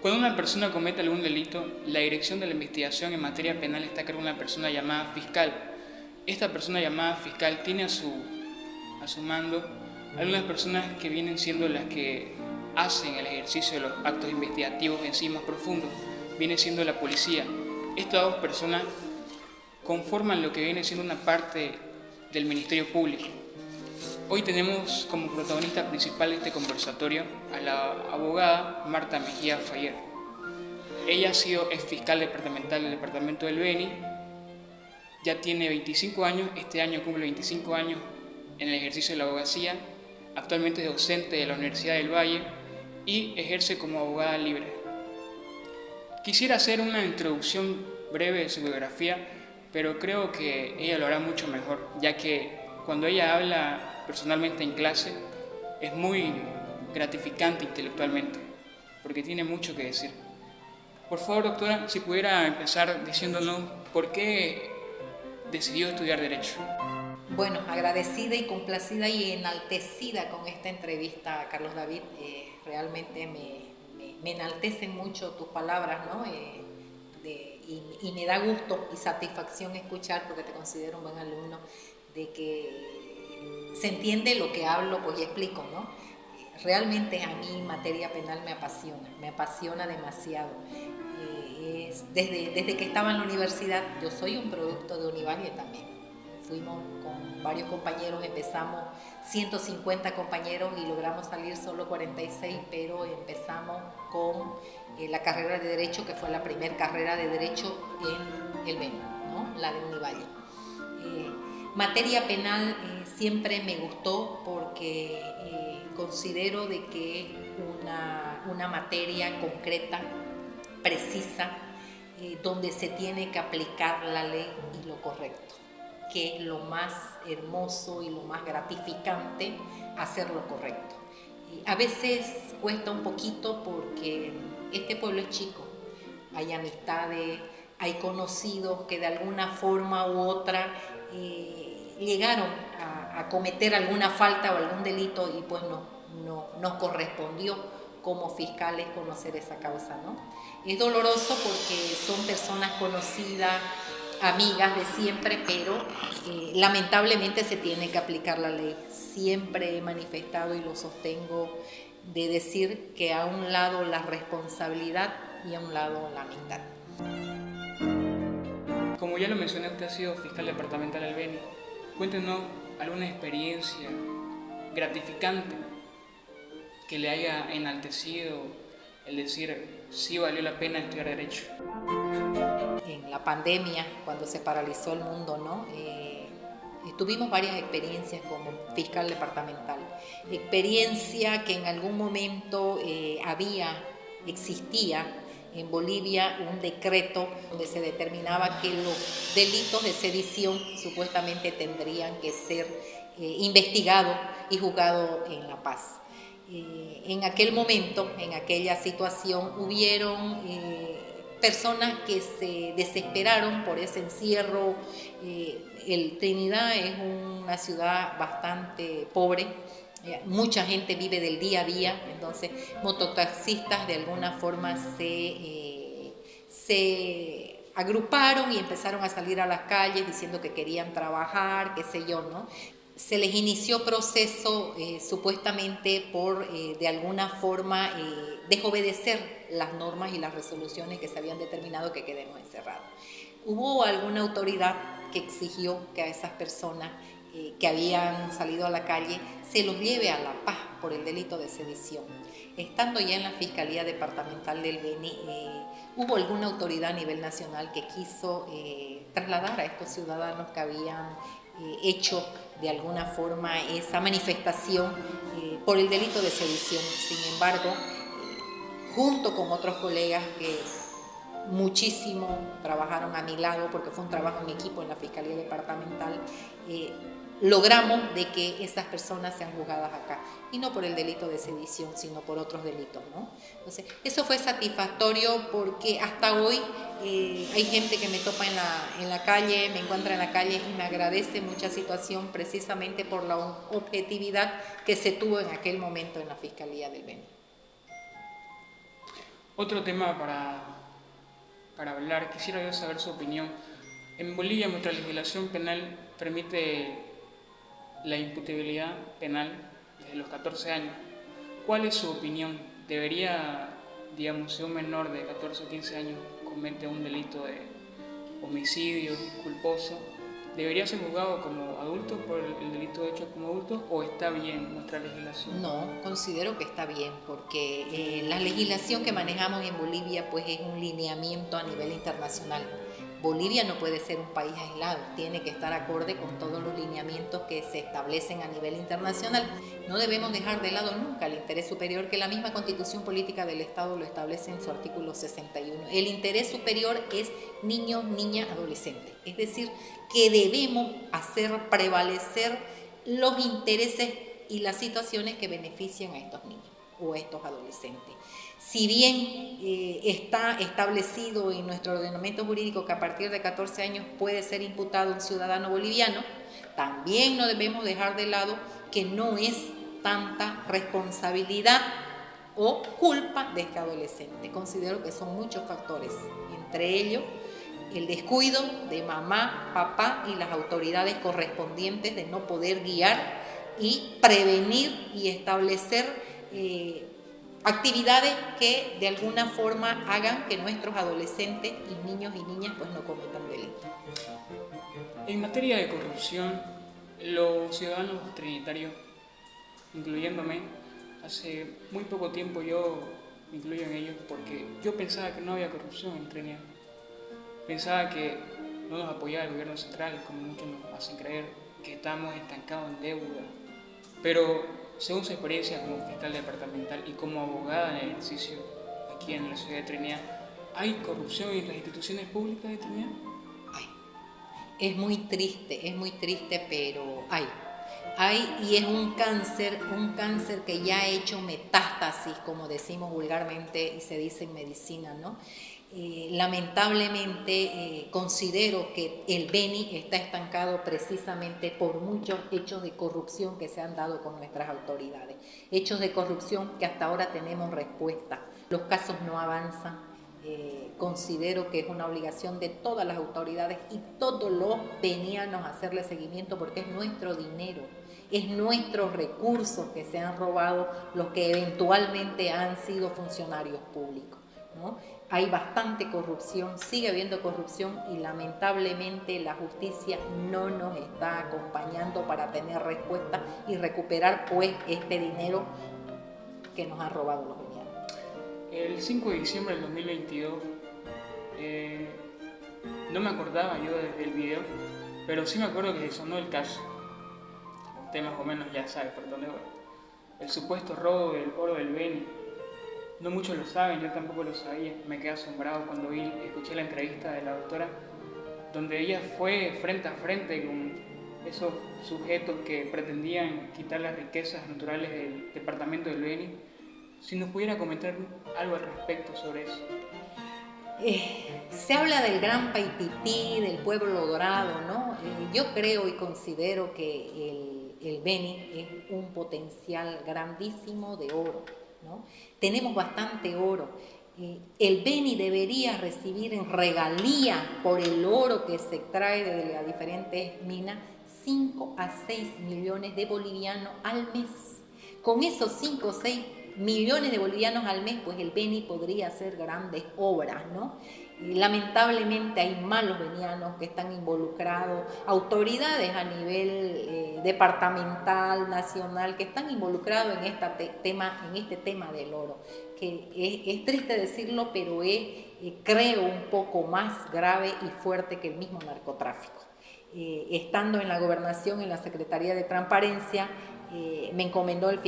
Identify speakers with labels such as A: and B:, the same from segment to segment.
A: Cuando una persona comete algún delito, la dirección de la investigación en materia penal está a cargo de una persona llamada fiscal. Esta persona llamada fiscal tiene a su mando algunas personas que vienen siendo las que hacen el ejercicio de los actos investigativos en sí más profundos. Viene siendo la policía. Estas dos personas conforman lo que viene siendo una parte del Ministerio Público. Hoy tenemos como protagonista principal de este conversatorio a la abogada Marta Mejía Fayer. Ella ha sido ex fiscal departamental del departamento del Beni, ya tiene 25 años, este año cumple 25 años en el ejercicio de la abogacía, actualmente es docente de la Universidad del Valle y ejerce como abogada libre. Quisiera hacer una introducción breve de su biografía, pero creo que ella lo hará mucho mejor, ya que cuando ella habla personalmente en clase es muy gratificante intelectualmente, porque tiene mucho que decir. Por favor, doctora, si pudiera empezar diciéndonos por qué decidió estudiar Derecho.
B: Bueno, agradecida y complacida y enaltecida con esta entrevista, Carlos David. Realmente me enaltecen mucho tus palabras, ¿no? Y me da gusto y satisfacción escuchar, porque te considero un buen alumno, de que se entiende lo que hablo, pues y explico, ¿no? Realmente a mí materia penal me apasiona demasiado. Desde que estaba en la universidad, yo soy un producto de Univalle también. Fuimos con varios compañeros, empezamos 150 compañeros y logramos salir solo 46, pero empezamos con la carrera de Derecho, que fue la primera carrera de Derecho en el Beni, ¿no? La de Univalle. Materia penal siempre me gustó porque considero de que es una materia concreta, precisa, donde se tiene que aplicar la ley y lo correcto, que es lo más hermoso y lo más gratificante, hacer lo correcto. A veces cuesta un poquito porque este pueblo es chico, hay amistades, hay conocidos que de alguna forma u otra llegaron a cometer alguna falta o algún delito y pues no nos correspondió como fiscales conocer esa causa, ¿no? Es doloroso porque son personas conocidas, amigas de siempre, pero lamentablemente se tiene que aplicar la ley. Siempre he manifestado y lo sostengo de decir que a un lado la responsabilidad y a un lado la amistad.
A: Como ya lo mencioné, usted ha sido fiscal departamental del Beni. Cuéntenos alguna experiencia gratificante que le haya enaltecido el decir sí valió la pena estudiar Derecho.
B: En la pandemia, cuando se paralizó el mundo, ¿no? Tuvimos varias experiencias como fiscal departamental. Experiencia que en algún momento existía en Bolivia un decreto donde se determinaba que los delitos de sedición supuestamente tendrían que ser investigados y juzgados en La Paz. En aquel momento, en aquella situación, hubieron personas que se desesperaron por ese encierro. Trinidad es una ciudad bastante pobre, mucha gente vive del día a día, entonces mototaxistas de alguna forma se agruparon y empezaron a salir a las calles diciendo que querían trabajar, qué sé yo, ¿no? Se les inició proceso supuestamente por de alguna forma desobedecer las normas y las resoluciones que se habían determinado que quedemos encerrados. Hubo alguna autoridad que exigió que a esas personas que habían salido a la calle se los lleve a La Paz por el delito de sedición. Estando ya en la Fiscalía Departamental del Beni, hubo alguna autoridad a nivel nacional que quiso trasladar a estos ciudadanos que habían hecho de alguna forma esa manifestación por el delito de sedición. Sin embargo, junto con otros colegas que muchísimo trabajaron a mi lado, porque fue un trabajo en equipo en la Fiscalía Departamental, logramos de que estas personas sean juzgadas acá, y no por el delito de sedición, sino por otros delitos, ¿no? Entonces, eso fue satisfactorio porque hasta hoy hay gente que me topa en la calle, me encuentra en la calle y me agradece mucha situación precisamente por la objetividad que se tuvo en aquel momento en la Fiscalía del Beni.
A: Otro tema para hablar, quisiera yo saber su opinión. En Bolivia nuestra legislación penal permite la imputabilidad penal desde los 14 años. ¿Cuál es su opinión? ¿Debería, digamos, si un menor de 14 o 15 años comete un delito de homicidio culposo, debería ser juzgado como adulto por el delito hecho como adulto, o está bien nuestra legislación?
B: No, considero que está bien porque la legislación que manejamos en Bolivia pues es un lineamiento a nivel internacional. Bolivia no puede ser un país aislado, tiene que estar acorde con todos los lineamientos que se establecen a nivel internacional. No debemos dejar de lado nunca el interés superior que la misma Constitución Política del Estado lo establece en su artículo 61. El interés superior es niño, niña, adolescente. Es decir, que debemos hacer prevalecer los intereses y las situaciones que benefician a estos niños o a estos adolescentes. Si bien está establecido en nuestro ordenamiento jurídico que a partir de 14 años puede ser imputado un ciudadano boliviano, también no debemos dejar de lado que no es tanta responsabilidad o culpa de este adolescente. Considero que son muchos factores, entre ellos el descuido de mamá, papá y las autoridades correspondientes de no poder guiar y prevenir y establecer actividades que de alguna forma hagan que nuestros adolescentes y niños y niñas pues no cometan delitos.
A: En materia de corrupción, los ciudadanos trinitarios, incluyéndome, hace muy poco tiempo yo me incluyo en ellos porque yo pensaba que no había corrupción en Trinidad. Pensaba que no nos apoyaba el gobierno central, como muchos nos hacen creer, que estamos estancados en deuda. Pero según su experiencia como fiscal departamental y como abogada en el ejercicio aquí en la ciudad de Trinidad, ¿hay corrupción en las instituciones públicas de Trinidad?
B: Es muy triste, pero hay. Y es un cáncer que ya ha hecho metástasis, como decimos vulgarmente y se dice en medicina, ¿no? Lamentablemente considero que el Beni está estancado precisamente por muchos hechos de corrupción que se han dado con nuestras autoridades. Hechos de corrupción que hasta ahora tenemos respuesta. Los casos no avanzan. Considero que es una obligación de todas las autoridades y todos los benianos hacerle seguimiento porque es nuestro dinero, es nuestros recursos que se han robado los que eventualmente han sido funcionarios públicos, ¿no? Hay bastante corrupción, sigue habiendo corrupción y lamentablemente la justicia no nos está acompañando para tener respuesta y recuperar pues este dinero que nos han robado los benianos.
A: El 5 de diciembre del 2022, no me acordaba yo del video, pero sí me acuerdo que sonó el caso. Usted más o menos ya sabe por dónde voy. El supuesto robo del oro del Beni. No muchos lo saben, yo tampoco lo sabía. Me quedé asombrado cuando escuché la entrevista de la doctora, donde ella fue frente a frente con esos sujetos que pretendían quitar las riquezas naturales del departamento del Beni. Si nos pudiera comentar algo al respecto sobre eso.
B: Se habla del gran Paitití, del pueblo dorado, ¿no? Yo creo y considero que el Beni es un potencial grandísimo de oro, ¿no? Tenemos bastante oro. El Beni debería recibir en regalía por el oro que se extrae de las diferentes minas 5 a 6 millones de bolivianos al mes. Con esos 5 o 6 millones de bolivianos al mes, pues el Beni podría hacer grandes obras, ¿no? Y lamentablemente hay malos benianos que están involucrados, autoridades a nivel departamental, nacional, que están involucrados en este tema del oro, que es triste decirlo, pero es, creo, un poco más grave y fuerte que el mismo narcotráfico. Estando en la gobernación, en la Secretaría de Transparencia, me encomendó el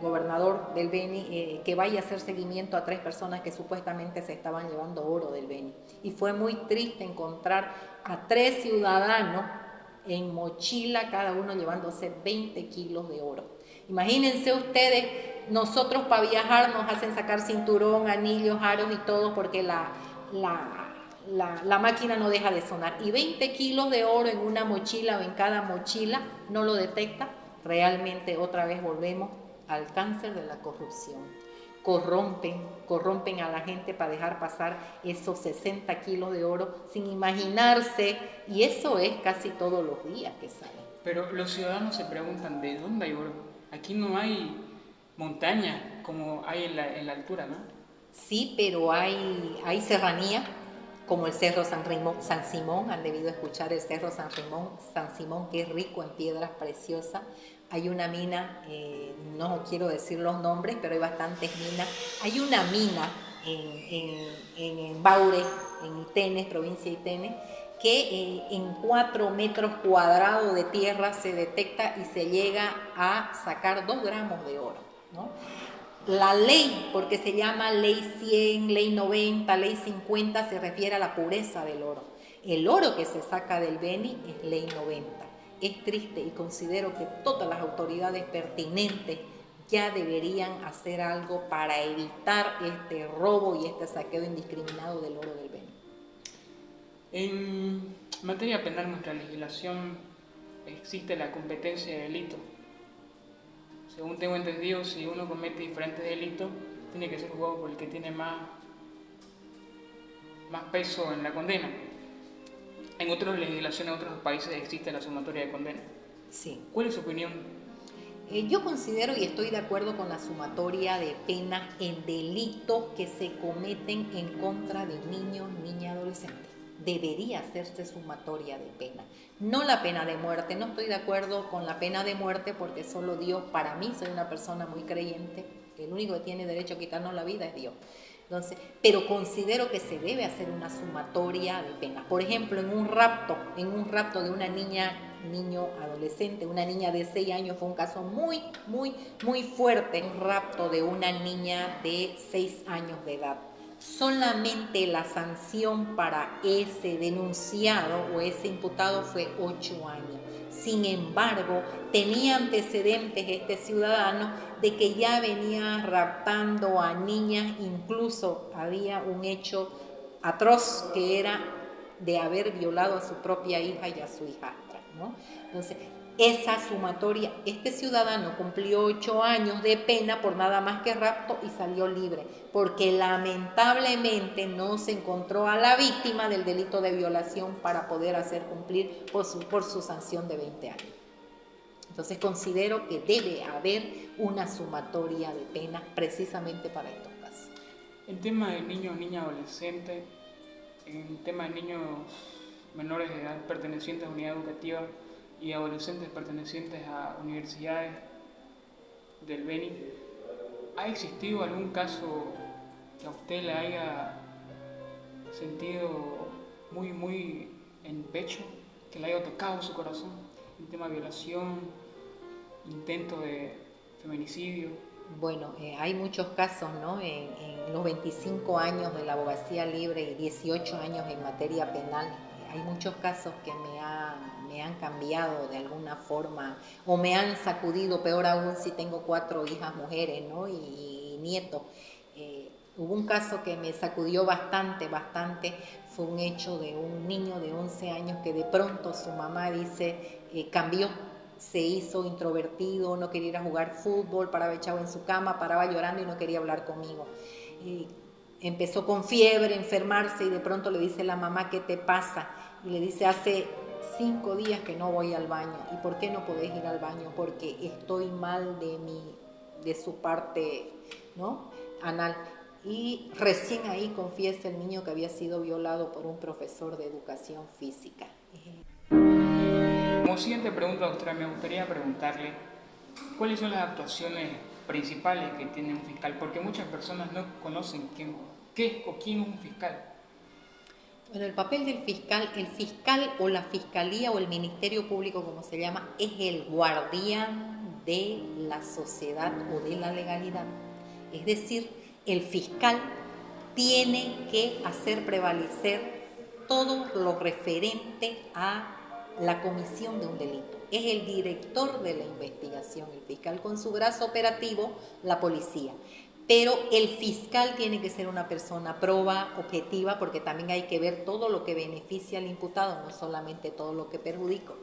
B: gobernador del Beni que vaya a hacer seguimiento a 3 personas que supuestamente se estaban llevando oro del Beni. Y fue muy triste encontrar a 3 ciudadanos en mochila, cada uno llevándose 20 kilos de oro. Imagínense ustedes, nosotros para viajar nos hacen sacar cinturón, anillos, aros y todo porque la máquina no deja de sonar. Y 20 kilos de oro en una mochila o en cada mochila no lo detecta. Realmente otra vez volvemos al cáncer de la corrupción. corrompen a la gente para dejar pasar esos 60 kilos de oro sin imaginarse, y eso es casi todos los días que sale.
A: Pero los ciudadanos se preguntan, ¿de dónde hay oro? Aquí no hay montaña como hay en la altura, ¿no?
B: Sí, pero hay serranía, como el Cerro San Simón, han debido escuchar el Cerro San Simón, que es rico en piedras preciosas. Hay una mina, no quiero decir los nombres, pero hay bastantes minas. Hay una mina en Baure, en Itenes, provincia de Itenes, que en 4 metros cuadrados de tierra se detecta y se llega a sacar 2 gramos de oro, ¿no? La ley, porque se llama ley 100, ley 90, ley 50, se refiere a la pureza del oro. El oro que se saca del Beni es ley 90. Es triste y considero que todas las autoridades pertinentes ya deberían hacer algo para evitar este robo y este saqueo indiscriminado del oro del Beni.
A: En materia penal, nuestra legislación existe la competencia de delito. Según tengo entendido, si uno comete diferentes delitos, tiene que ser juzgado por el que tiene más peso en la condena. En otras legislaciones, en otros países existe la sumatoria de condena.
B: Sí.
A: ¿Cuál es su opinión?
B: Yo considero y estoy de acuerdo con la sumatoria de penas en delitos que se cometen en contra de niños, niñas y adolescentes. Debería hacerse sumatoria de pena, no la pena de muerte. No estoy de acuerdo con la pena de muerte porque solo Dios, para mí, soy una persona muy creyente, el único que tiene derecho a quitarnos la vida es Dios. Entonces, pero considero que se debe hacer una sumatoria de penas. Por ejemplo, en un rapto de una niño adolescente, una niña de 6 años, fue un caso muy, muy, muy fuerte, un rapto de una niña de 6 años de edad. Solamente la sanción para ese denunciado o ese imputado fue 8 años. Sin embargo, tenía antecedentes este ciudadano de que ya venía raptando a niñas, incluso había un hecho atroz que era de haber violado a su propia hija y a su hijastra, ¿no? Entonces, esa sumatoria, este ciudadano cumplió 8 años de pena por nada más que rapto y salió libre, porque lamentablemente no se encontró a la víctima del delito de violación para poder hacer cumplir por su sanción de 20 años. Entonces considero que debe haber una sumatoria de penas precisamente para estos casos.
A: En tema de niños, niñas, adolescentes, en tema de niños menores de edad pertenecientes a unidad educativa y adolescentes pertenecientes a universidades del Beni, ¿ha existido algún caso que a usted le haya sentido muy, muy en pecho, que le haya tocado su corazón? En tema de violación, intento de feminicidio.
B: Bueno, hay muchos casos, ¿no? En los 25 años de la abogacía libre y 18 años en materia penal, hay muchos casos que me han cambiado de alguna forma o me han sacudido, peor aún si tengo 4 hijas mujeres, ¿no? y nietos. Hubo un caso que me sacudió bastante, fue un hecho de un niño de 11 años que de pronto su mamá dice, cambió, se hizo introvertido, no quería ir a jugar fútbol, paraba echado en su cama, paraba llorando y no quería hablar conmigo. Empezó con fiebre, enfermarse y de pronto le dice la mamá, ¿qué te pasa? Y le dice, hace 5 días que no voy al baño. ¿Y por qué no podés ir al baño? Porque estoy mal de su parte, ¿no? Anal. Y recién ahí confiesa el niño que había sido violado por un profesor de educación física.
A: Como siguiente pregunta, doctora, me gustaría preguntarle cuáles son las actuaciones principales que tiene un fiscal, porque muchas personas no conocen qué o quién es un fiscal.
B: Bueno, el papel del fiscal, el fiscal o la fiscalía o el ministerio público, como se llama, es el guardián de la sociedad o de la legalidad. Es decir, el fiscal tiene que hacer prevalecer todo lo referente a la comisión de un delito. Es el director de la investigación, el fiscal con su brazo operativo, la policía. pero el fiscal tiene que ser una persona proba, objetiva, porque también hay que ver todo lo que beneficia al imputado, no solamente todo lo que perjudica.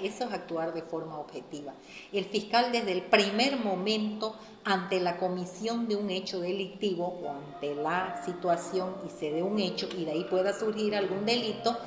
B: Eso es actuar de forma objetiva. El fiscal desde el primer momento ante la comisión de un hecho delictivo o ante la situación y se dé un hecho y de ahí pueda surgir algún delito,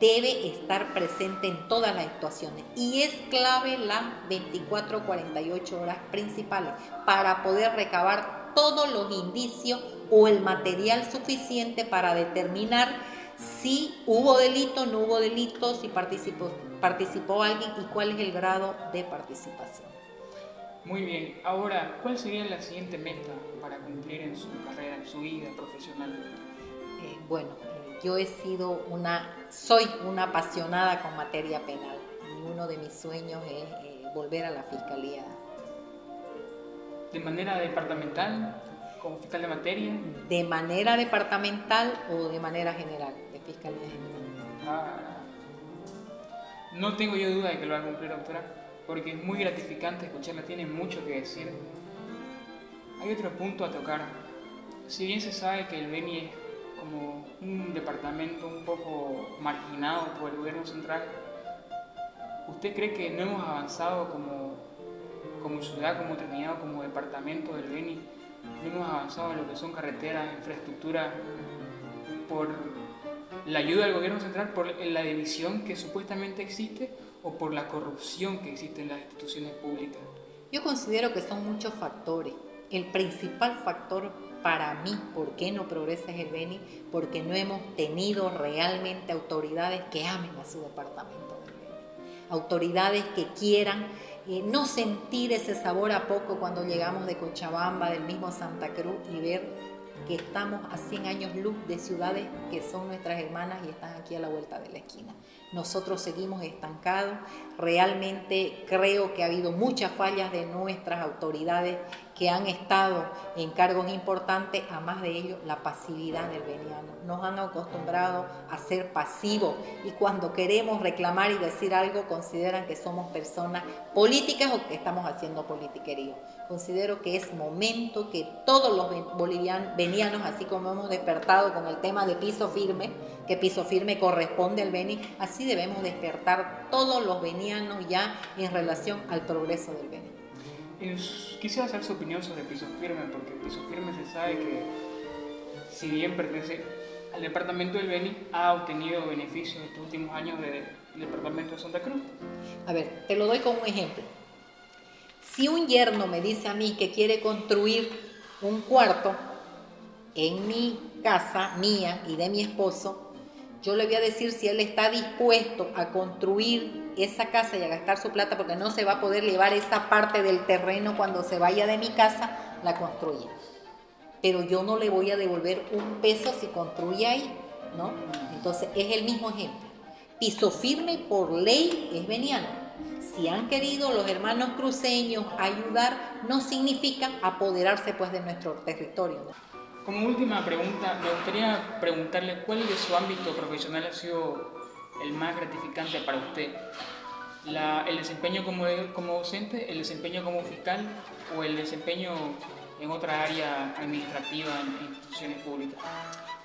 B: debe estar presente en todas las actuaciones y es clave las 24 o 48 horas principales para poder recabar todos los indicios o el material suficiente para determinar si hubo delito, no hubo delito, si participó alguien y cuál es el grado de participación.
A: Muy bien, ahora, ¿cuál sería la siguiente meta para cumplir en su carrera, en su vida profesional?
B: Yo soy una apasionada con materia penal y uno de mis sueños es volver a la fiscalía.
A: ¿De manera departamental, como fiscal de materia?
B: ¿De manera departamental o de manera general, de fiscalía general?
A: No tengo yo duda de que lo va a cumplir, doctora, porque es muy gratificante escucharla, tiene mucho que decir. Hay otro punto a tocar. Si bien se sabe que el Beni es como un departamento un poco marginado por el gobierno central, ¿usted cree que no hemos avanzado como ciudad, como Trinidad, como departamento del Beni? ¿No hemos avanzado en lo que son carreteras, infraestructura, por la ayuda del gobierno central, por la división que supuestamente existe o por la corrupción que existe en las instituciones públicas?
B: Yo considero que son muchos factores. El principal factor para mí, ¿por qué no progresa es el Beni? Porque no hemos tenido realmente autoridades que amen a su departamento del Beni. Autoridades que quieran no sentir ese sabor a poco cuando llegamos de Cochabamba, del mismo Santa Cruz, y ver que estamos a 100 años luz de ciudades que son nuestras hermanas y están aquí a la vuelta de la esquina. Nosotros seguimos estancados. Realmente creo que ha habido muchas fallas de nuestras autoridades que han estado en cargos importantes, a más de ello la pasividad del beniano. Nos han acostumbrado a ser pasivos y cuando queremos reclamar y decir algo consideran que somos personas políticas o que estamos haciendo politiquerío. Considero que es momento que todos los benianos, así como hemos despertado con el tema de piso firme, que piso firme corresponde al Beni, así debemos despertar todos los benianos ya en relación al progreso del Beni.
A: Quisiera saber su opinión sobre Piso Firme, porque Piso Firme se sabe que, si bien pertenece al departamento del Beni, ha obtenido beneficios estos últimos años del departamento de Santa Cruz.
B: A ver, te lo doy como un ejemplo. Si un yerno me dice a mí que quiere construir un cuarto en mi casa, mía y de mi esposo, yo le voy a decir si él está dispuesto a construir esa casa y a gastar su plata, porque no se va a poder llevar esa parte del terreno cuando se vaya de mi casa, la construye. Pero yo no le voy a devolver un peso si construye ahí, ¿no? Entonces es el mismo ejemplo. Piso Firme por ley es beniano. Si han querido los hermanos cruceños ayudar, no significa apoderarse pues de nuestro territorio, ¿no?
A: Como última pregunta, me gustaría preguntarle cuál de su ámbito profesional ha sido el más gratificante para usted. ¿El desempeño como docente, el desempeño como fiscal o el desempeño en otra área administrativa en instituciones públicas?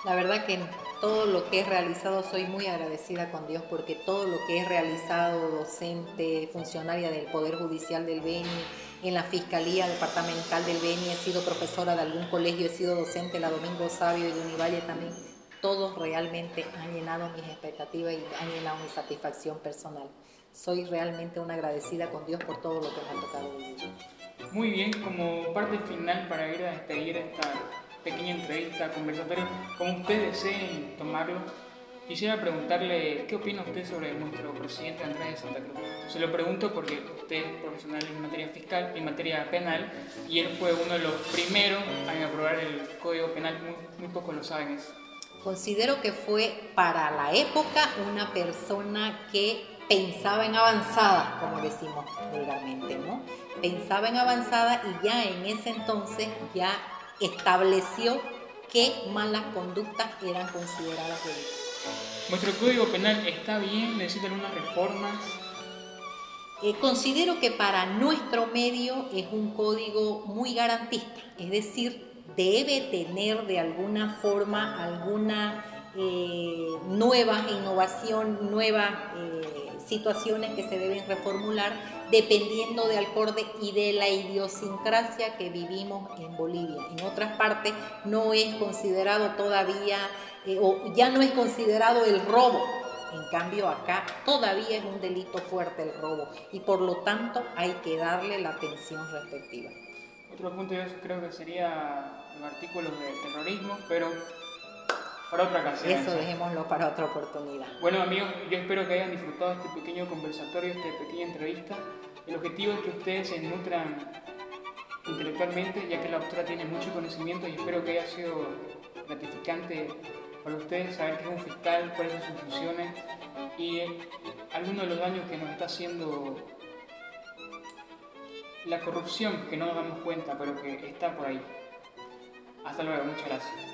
B: La verdad que en todo lo que he realizado soy muy agradecida con Dios, porque todo lo que he realizado, docente, funcionaria del Poder Judicial del Beni, en la Fiscalía Departamental del Beni, he sido profesora de algún colegio, he sido docente de la Domingo Sabio y de Univalle también. Todos realmente han llenado mis expectativas y han llenado mi satisfacción personal. Soy realmente una agradecida con Dios por todo lo que me ha tocado vivir.
A: Muy bien, como parte final para ir a despedir esta pequeña entrevista, conversatorio, como ustedes deseen tomarlo, quisiera preguntarle qué opina usted sobre nuestro presidente Andrés de Santa Cruz. Se lo pregunto porque usted es profesional en materia fiscal, en materia penal, y él fue uno de los primeros en aprobar el Código Penal, muy pocos lo saben eso.
B: Considero que fue para la época una persona que pensaba en avanzada, como decimos vulgarmente, ¿no? Pensaba en avanzada y ya en ese entonces ya estableció qué malas conductas eran consideradas delitos.
A: ¿Nuestro Código Penal está bien? ¿Necesita algunas reformas?
B: Considero que para nuestro medio es un código muy garantista, es decir, debe tener de alguna forma alguna nueva innovación, nuevas situaciones que se deben reformular dependiendo del acorde y de la idiosincrasia que vivimos en Bolivia. En otras partes no es considerado todavía, o ya no es considerado el robo. En cambio acá todavía es un delito fuerte el robo y por lo tanto hay que darle la atención respectiva.
A: Otro punto yo creo que sería los artículos de terrorismo, pero para otra ocasión.
B: Eso dejémoslo para otra oportunidad.
A: Bueno amigos, yo espero que hayan disfrutado este pequeño conversatorio, esta pequeña entrevista. El objetivo es que ustedes se nutran intelectualmente, ya que la doctora tiene mucho conocimiento y espero que haya sido gratificante para ustedes saber qué es un fiscal, cuáles son sus funciones y algunos de los daños que nos está haciendo la corrupción, que no nos damos cuenta, pero que está por ahí. Hasta luego, muchas gracias.